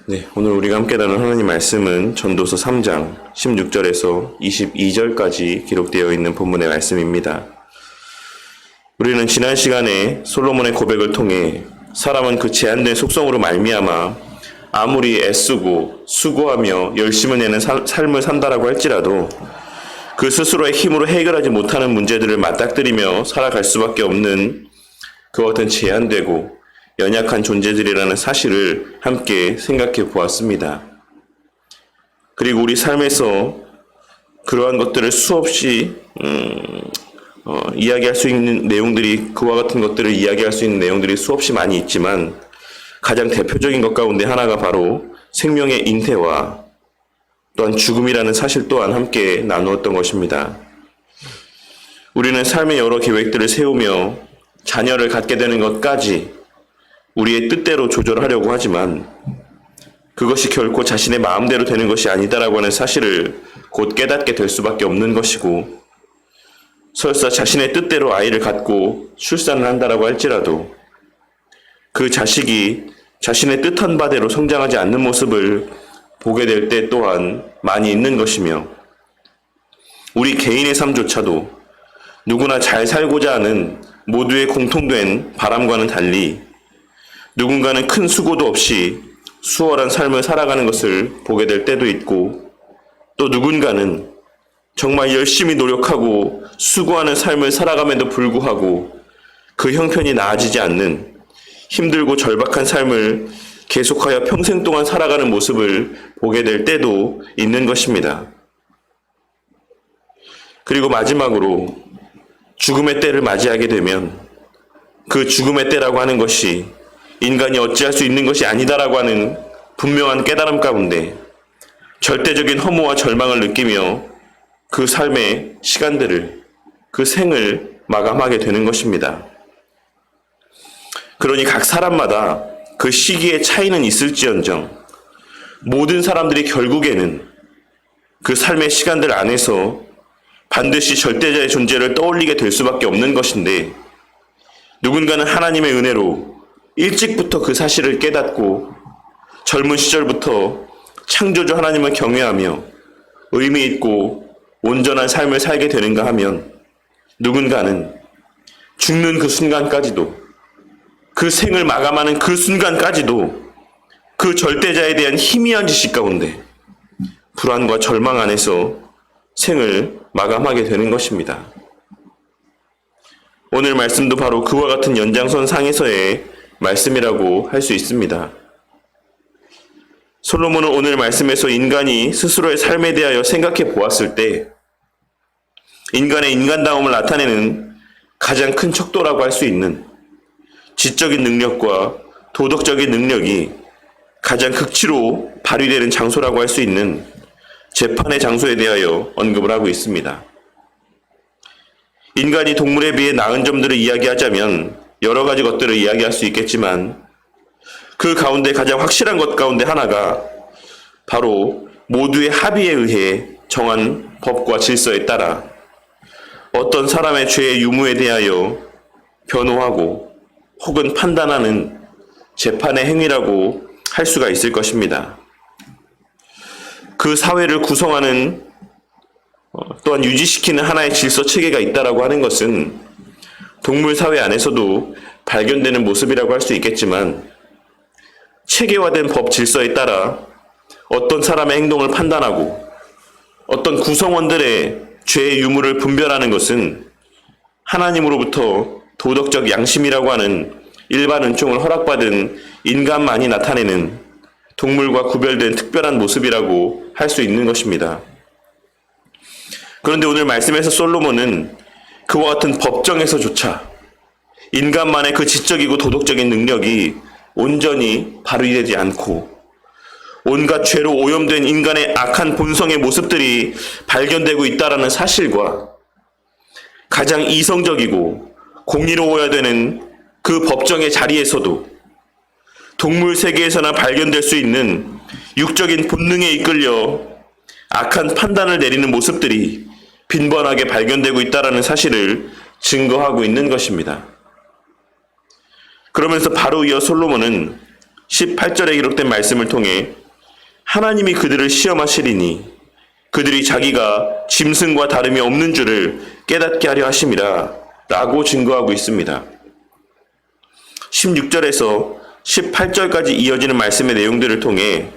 네, 오늘 우리가 함께 나눌 하나님 말씀은 전도서 3장 16절에서 22절까지 기록되어 있는 본문의 말씀입니다. 우리는 지난 시간에 솔로몬의 고백을 통해 사람은 그 제한된 속성으로 말미암아 아무리 애쓰고 수고하며 열심을 내는 삶을 산다라고 할지라도 그 스스로의 힘으로 해결하지 못하는 문제들을 맞닥뜨리며 살아갈 수밖에 없는 그와 같은 제한되고 연약한 존재들이라는 사실을 함께 생각해 보았습니다. 그리고 우리 삶에서 그러한 것들을 수없이 이야기할 수 있는 내용들이, 그와 같은 것들을 이야기할 수 있는 내용들이 수없이 많이 있지만 가장 대표적인 것 가운데 하나가 바로 생명의 잉태와 또한 죽음이라는 사실 또한 함께 나누었던 것입니다. 우리는 삶의 여러 계획들을 세우며 자녀를 갖게 되는 것까지 우리의 뜻대로 조절하려고 하지만 그것이 결코 자신의 마음대로 되는 것이 아니다라고 하는 사실을 곧 깨닫게 될 수밖에 없는 것이고, 설사 자신의 뜻대로 아이를 갖고 출산을 한다라고 할지라도 그 자식이 자신의 뜻한 바대로 성장하지 않는 모습을 보게 될 때 또한 많이 있는 것이며, 우리 개인의 삶조차도 누구나 잘 살고자 하는 모두의 공통된 바람과는 달리 누군가는 큰 수고도 없이 수월한 삶을 살아가는 것을 보게 될 때도 있고, 또 누군가는 정말 열심히 노력하고 수고하는 삶을 살아감에도 불구하고 그 형편이 나아지지 않는 힘들고 절박한 삶을 계속하여 평생 동안 살아가는 모습을 보게 될 때도 있는 것입니다. 그리고 마지막으로 죽음의 때를 맞이하게 되면 그 죽음의 때라고 하는 것이 인간이 어찌할 수 있는 것이 아니다라고 하는 분명한 깨달음 가운데 절대적인 허무와 절망을 느끼며 그 삶의 시간들을, 그 생을 마감하게 되는 것입니다. 그러니 각 사람마다 그 시기의 차이는 있을지언정 모든 사람들이 결국에는 그 삶의 시간들 안에서 반드시 절대자의 존재를 떠올리게 될 수밖에 없는 것인데, 누군가는 하나님의 은혜로 일찍부터 그 사실을 깨닫고 젊은 시절부터 창조주 하나님을 경외하며 의미 있고 온전한 삶을 살게 되는가 하면, 누군가는 죽는 그 순간까지도, 그 생을 마감하는 그 순간까지도 그 절대자에 대한 희미한 지식 가운데 불안과 절망 안에서 생을 마감하게 되는 것입니다. 오늘 말씀도 바로 그와 같은 연장선 상에서의 말씀이라고 할 수 있습니다. 솔로몬은 오늘 말씀에서 인간이 스스로의 삶에 대하여 생각해 보았을 때 인간의 인간다움을 나타내는 가장 큰 척도라고 할 수 있는 지적인 능력과 도덕적인 능력이 가장 극치로 발휘되는 장소라고 할 수 있는 재판의 장소에 대하여 언급을 하고 있습니다. 인간이 동물에 비해 나은 점들을 이야기하자면 여러 가지 것들을 이야기할 수 있겠지만, 그 가운데 가장 확실한 것 가운데 하나가 바로 모두의 합의에 의해 정한 법과 질서에 따라 어떤 사람의 죄의 유무에 대하여 변호하고 혹은 판단하는 재판의 행위라고 할 수가 있을 것입니다. 그 사회를 구성하는 또한 유지시키는 하나의 질서 체계가 있다라고 하는 것은 동물 사회 안에서도 발견되는 모습이라고 할 수 있겠지만, 체계화된 법 질서에 따라 어떤 사람의 행동을 판단하고 어떤 구성원들의 죄의 유무를 분별하는 것은 하나님으로부터 도덕적 양심이라고 하는 일반 은총을 허락받은 인간만이 나타내는 동물과 구별된 특별한 모습이라고 할 수 있는 것입니다. 그런데 오늘 말씀에서 솔로몬은 그와 같은 법정에서조차 인간만의 그 지적이고 도덕적인 능력이 온전히 발휘되지 않고 온갖 죄로 오염된 인간의 악한 본성의 모습들이 발견되고 있다는 사실과 가장 이성적이고 공의로워야 되는 그 법정의 자리에서도 동물 세계에서나 발견될 수 있는 육적인 본능에 이끌려 악한 판단을 내리는 모습들이 빈번하게 발견되고 있다는 사실을 증거하고 있는 것입니다. 그러면서 바로 이어 솔로몬은 18절에 기록된 말씀을 통해 하나님이 그들을 시험하시리니 그들이 자기가 짐승과 다름이 없는 줄을 깨닫게 하려 하심이라 라고 증거하고 있습니다. 16절에서 18절까지 이어지는 말씀의 내용들을 통해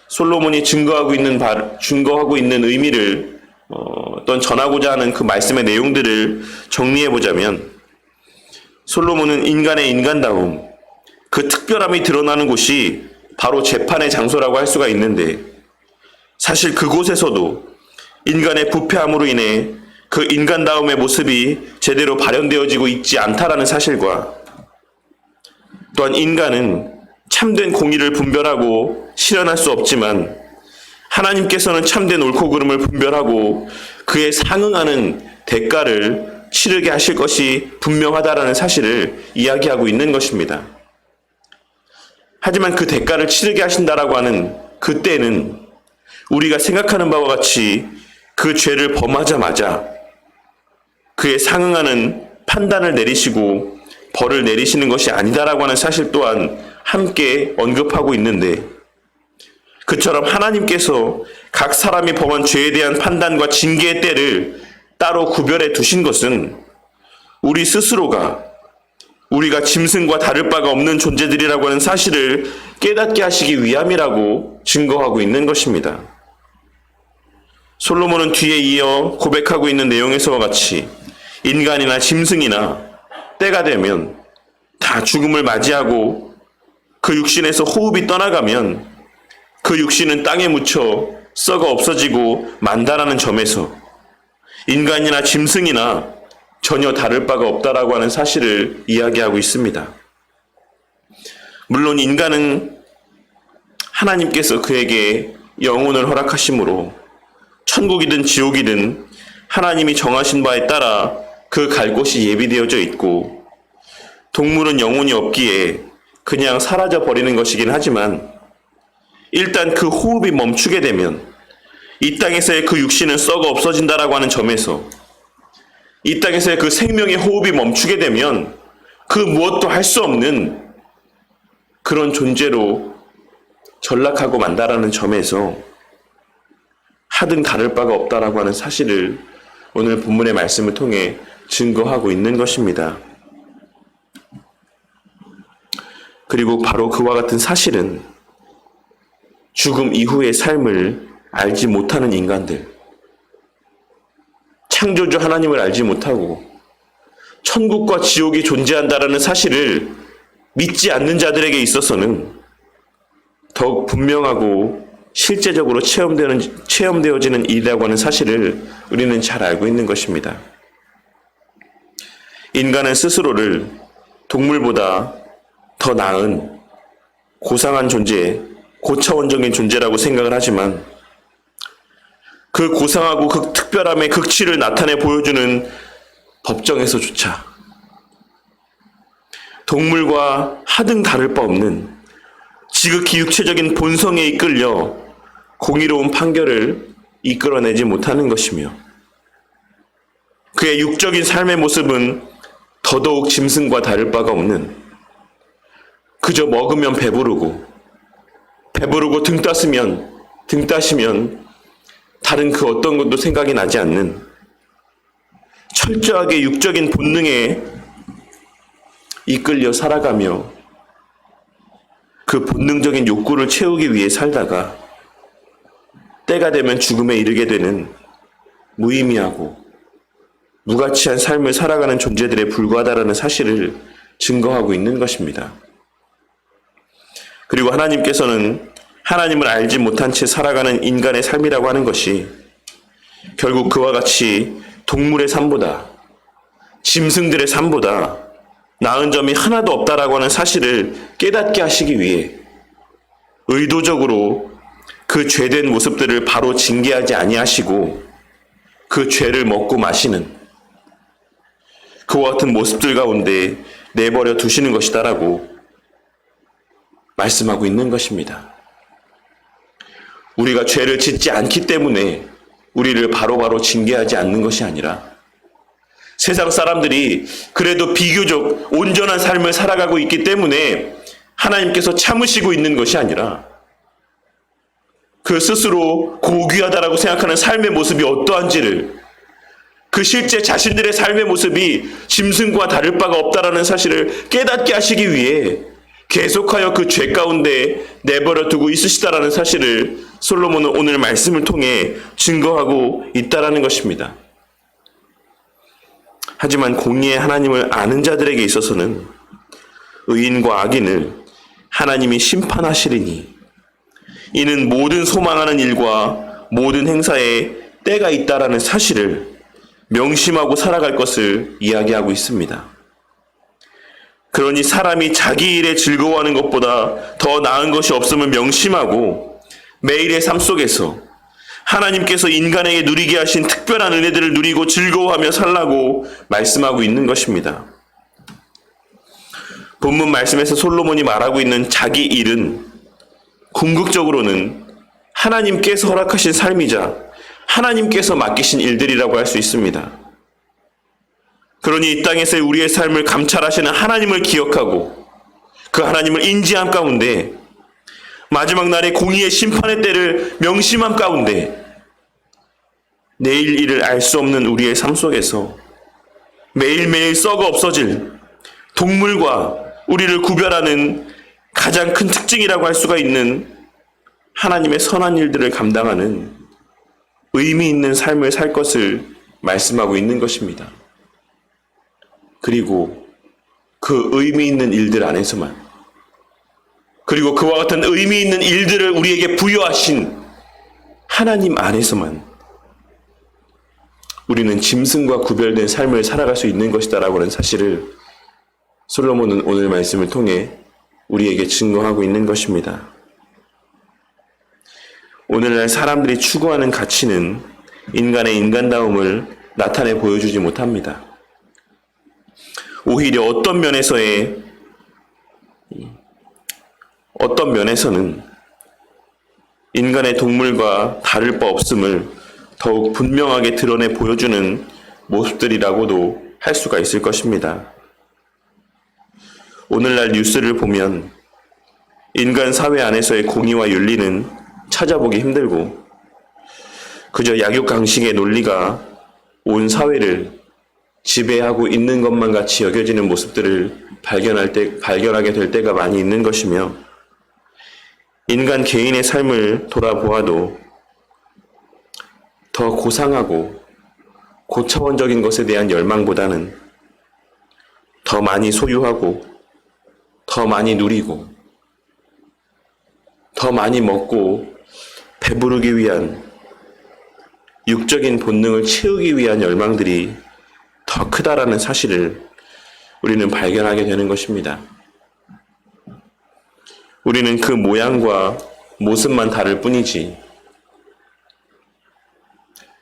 솔로몬이 증거하고 있는 의미를 어떤 전하고자 하는 그 말씀의 내용들을 정리해 보자면, 솔로몬은 인간의 인간다움, 그 특별함이 드러나는 곳이 바로 재판의 장소라고 할 수가 있는데, 사실 그곳에서도 인간의 부패함으로 인해 그 인간다움의 모습이 제대로 발현되어지고 있지 않다라는 사실과, 또한 인간은 참된 공의를 분별하고 실현할 수 없지만 하나님께서는 참된 옳고 그름을 분별하고 그에 상응하는 대가를 치르게 하실 것이 분명하다라는 사실을 이야기하고 있는 것입니다. 하지만 그 대가를 치르게 하신다라고 하는 그때는 우리가 생각하는 바와 같이 그 죄를 범하자마자 그에 상응하는 판단을 내리시고 벌을 내리시는 것이 아니다라고 하는 사실 또한 함께 언급하고 있는데, 그처럼 하나님께서 각 사람이 범한 죄에 대한 판단과 징계의 때를 따로 구별해 두신 것은 우리 스스로가 우리가 짐승과 다를 바가 없는 존재들이라고 하는 사실을 깨닫게 하시기 위함이라고 증거하고 있는 것입니다. 솔로몬은 뒤에 이어 고백하고 있는 내용에서와 같이 인간이나 짐승이나 때가 되면 다 죽음을 맞이하고 그 육신에서 호흡이 떠나가면 그 육신은 땅에 묻혀 썩어 없어지고 만다라는 점에서 인간이나 짐승이나 전혀 다를 바가 없다라고 하는 사실을 이야기하고 있습니다. 물론 인간은 하나님께서 그에게 영혼을 허락하심으로 천국이든 지옥이든 하나님이 정하신 바에 따라 그 갈 곳이 예비되어져 있고, 동물은 영혼이 없기에 그냥 사라져 버리는 것이긴 하지만 일단 그 호흡이 멈추게 되면 이 땅에서의 그 육신은 썩어 없어진다라고 하는 점에서 이 땅에서의 그 생명의 호흡이 멈추게 되면 그 무엇도 할 수 없는 그런 존재로 전락하고 만다라는 점에서 하등 다를 바가 없다라고 하는 사실을 오늘 본문의 말씀을 통해 증거하고 있는 것입니다. 그리고 바로 그와 같은 사실은 죽음 이후의 삶을 알지 못하는 인간들, 창조주 하나님을 알지 못하고 천국과 지옥이 존재한다라는 사실을 믿지 않는 자들에게 있어서는 더욱 분명하고 실제적으로 체험되어지는 일이라고 하는 사실을 우리는 잘 알고 있는 것입니다. 인간은 스스로를 동물보다 더 나은 고상한 존재, 고차원적인 존재라고 생각을 하지만 그 고상하고 그 특별함의 극치를 나타내 보여주는 법정에서조차 동물과 하등 다를 바 없는 지극히 육체적인 본성에 이끌려 공의로운 판결을 이끌어내지 못하는 것이며, 그의 육적인 삶의 모습은 더더욱 짐승과 다를 바가 없는, 그저 먹으면 배부르고 등 따시면 다른 그 어떤 것도 생각이 나지 않는 철저하게 육적인 본능에 이끌려 살아가며 그 본능적인 욕구를 채우기 위해 살다가 때가 되면 죽음에 이르게 되는 무의미하고 무가치한 삶을 살아가는 존재들에 불과하다라는 사실을 증거하고 있는 것입니다. 그리고 하나님께서는 하나님을 알지 못한 채 살아가는 인간의 삶이라고 하는 것이 결국 그와 같이 동물의 삶보다, 짐승들의 삶보다 나은 점이 하나도 없다라고 하는 사실을 깨닫게 하시기 위해 의도적으로 그 죄된 모습들을 바로 징계하지 아니하시고 그 죄를 먹고 마시는 그와 같은 모습들 가운데 내버려 두시는 것이다라고 말씀하고 있는 것입니다. 우리가 죄를 짓지 않기 때문에 우리를 바로바로 징계하지 않는 것이 아니라 세상 사람들이 그래도 비교적 온전한 삶을 살아가고 있기 때문에 하나님께서 참으시고 있는 것이 아니라 그 스스로 고귀하다라고 생각하는 삶의 모습이 어떠한지를, 그 실제 자신들의 삶의 모습이 짐승과 다를 바가 없다라는 사실을 깨닫게 하시기 위해 계속하여 그 죄 가운데 내버려 두고 있으시다라는 사실을 솔로몬은 오늘 말씀을 통해 증거하고 있다라는 것입니다. 하지만 공의의 하나님을 아는 자들에게 있어서는 의인과 악인을 하나님이 심판하시리니 이는 모든 소망하는 일과 모든 행사에 때가 있다라는 사실을 명심하고 살아갈 것을 이야기하고 있습니다. 그러니 사람이 자기 일에 즐거워하는 것보다 더 나은 것이 없음을 명심하고 매일의 삶 속에서 하나님께서 인간에게 누리게 하신 특별한 은혜들을 누리고 즐거워하며 살라고 말씀하고 있는 것입니다. 본문 말씀에서 솔로몬이 말하고 있는 자기 일은 궁극적으로는 하나님께서 허락하신 삶이자 하나님께서 맡기신 일들이라고 할 수 있습니다. 그러니 이 땅에서의 우리의 삶을 감찰하시는 하나님을 기억하고 그 하나님을 인지함 가운데 마지막 날의 공의의 심판의 때를 명심함 가운데 내일 일을 알 수 없는 우리의 삶 속에서 매일매일 썩어 없어질 동물과 우리를 구별하는 가장 큰 특징이라고 할 수가 있는 하나님의 선한 일들을 감당하는 의미 있는 삶을 살 것을 말씀하고 있는 것입니다. 그리고 그 의미 있는 일들 안에서만, 그리고 그와 같은 의미 있는 일들을 우리에게 부여하신 하나님 안에서만 우리는 짐승과 구별된 삶을 살아갈 수 있는 것이다라고 하는 사실을 솔로몬은 오늘 말씀을 통해 우리에게 증거하고 있는 것입니다. 오늘날 사람들이 추구하는 가치는 인간의 인간다움을 나타내 보여주지 못합니다. 오히려 어떤 면에서는 인간의 동물과 다를 바 없음을 더욱 분명하게 드러내 보여주는 모습들이라고도 할 수가 있을 것입니다. 오늘날 뉴스를 보면 인간 사회 안에서의 공의와 윤리는 찾아보기 힘들고 그저 약육강식의 논리가 온 사회를 지배하고 있는 것만 같이 여겨지는 모습들을 발견하게 될 때가 많이 있는 것이며, 인간 개인의 삶을 돌아보아도 더 고상하고 고차원적인 것에 대한 열망보다는 더 많이 소유하고 더 많이 누리고 더 많이 먹고 배부르기 위한 육적인 본능을 채우기 위한 열망들이 더 크다라는 사실을 우리는 발견하게 되는 것입니다. 우리는 그 모양과 모습만 다를 뿐이지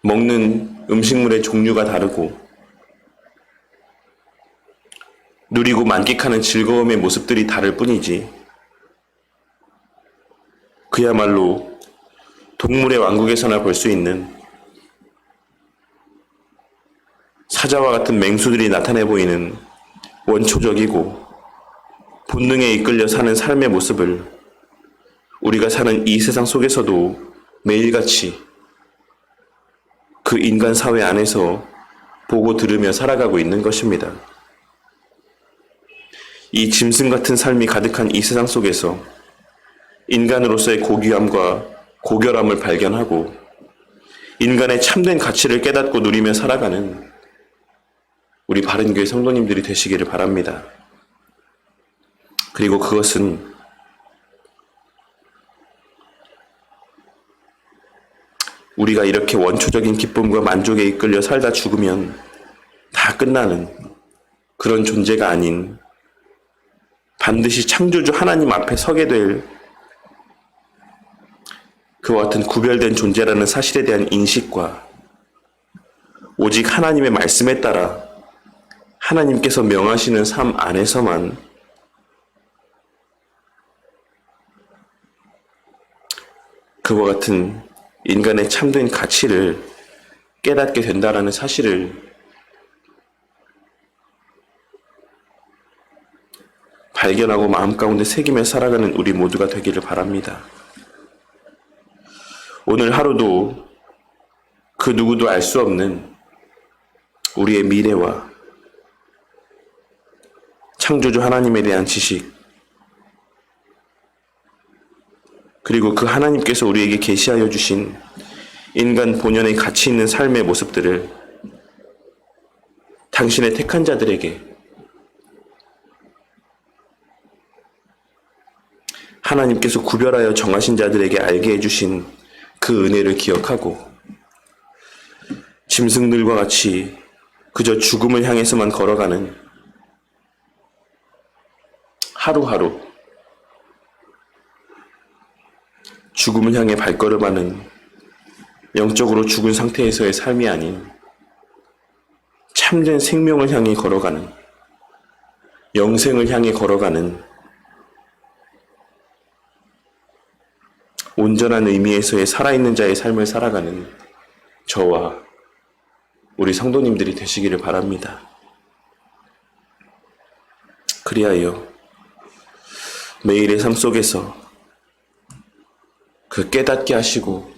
먹는 음식물의 종류가 다르고 누리고 만끽하는 즐거움의 모습들이 다를 뿐이지 그야말로 동물의 왕국에서나 볼 수 있는 사자와 같은 맹수들이 나타내 보이는 원초적이고 본능에 이끌려 사는 삶의 모습을 우리가 사는 이 세상 속에서도 매일같이 그 인간 사회 안에서 보고 들으며 살아가고 있는 것입니다. 이 짐승 같은 삶이 가득한 이 세상 속에서 인간으로서의 고귀함과 고결함을 발견하고 인간의 참된 가치를 깨닫고 누리며 살아가는 우리 바른교회 성도님들이 되시기를 바랍니다. 그리고 그것은 우리가 이렇게 원초적인 기쁨과 만족에 이끌려 살다 죽으면 다 끝나는 그런 존재가 아닌 반드시 창조주 하나님 앞에 서게 될 그와 같은 구별된 존재라는 사실에 대한 인식과 오직 하나님의 말씀에 따라 하나님께서 명하시는 삶 안에서만 그와 같은 인간의 참된 가치를 깨닫게 된다는 사실을 발견하고 마음 가운데 새기며 살아가는 우리 모두가 되기를 바랍니다. 오늘 하루도 그 누구도 알 수 없는 우리의 미래와 창조주 하나님에 대한 지식, 그리고 그 하나님께서 우리에게 계시하여 주신 인간 본연의 가치 있는 삶의 모습들을 당신의 택한 자들에게, 하나님께서 구별하여 정하신 자들에게 알게 해주신 그 은혜를 기억하고 짐승들과 같이 그저 죽음을 향해서만 걸어가는 하루하루 죽음을 향해 발걸음하는 영적으로 죽은 상태에서의 삶이 아닌 참된 생명을 향해 걸어가는, 영생을 향해 걸어가는 온전한 의미에서의 살아있는 자의 삶을 살아가는 저와 우리 성도님들이 되시기를 바랍니다. 그리하여 매일의 삶 속에서 그 깨닫게 하시고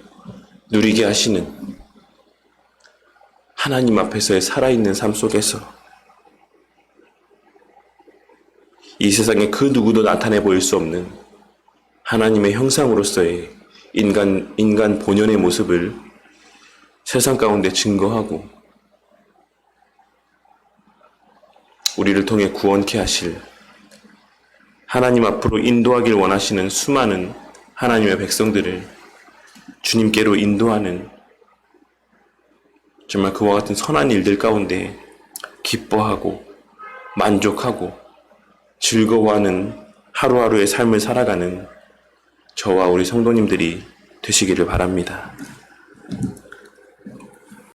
누리게 하시는 하나님 앞에서의 살아있는 삶 속에서 이 세상에 그 누구도 나타내 보일 수 없는 하나님의 형상으로서의 인간 본연의 모습을 세상 가운데 증거하고 우리를 통해 구원케 하실, 하나님 앞으로 인도하길 원하시는 수많은 하나님의 백성들을 주님께로 인도하는 정말 그와 같은 선한 일들 가운데 기뻐하고 만족하고 즐거워하는 하루하루의 삶을 살아가는 저와 우리 성도님들이 되시기를 바랍니다.